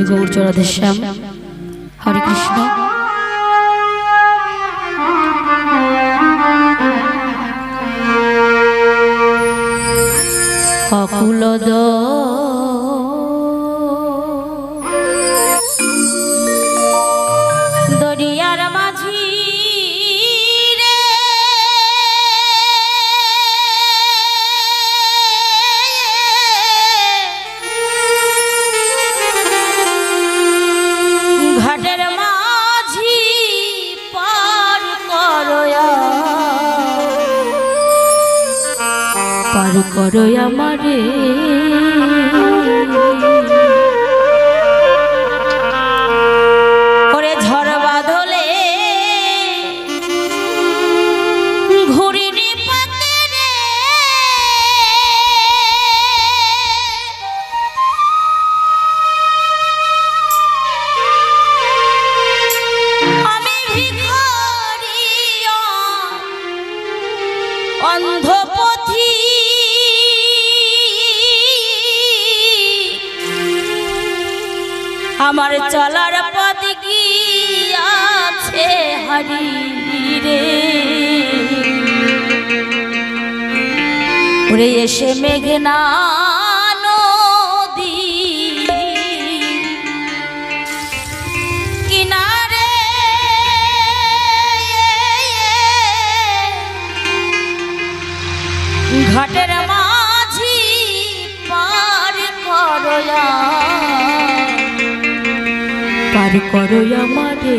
গৌর চরাধেশ্যাম। হরে কৃষ্ণ। অকুলদ দরিয়ার মাঝি রে ঘাটের মাঝি পার করো আমারে ওরে ঝড় বাদলে ঘুরিনি পাকে রে আমি ভিখারি অন্ধপথি আমার চলার পথ কি আছে হারি রে ওরে এসে মেঘনা নদী কিনারে ঘাটের মাঝি পার করো আমারে।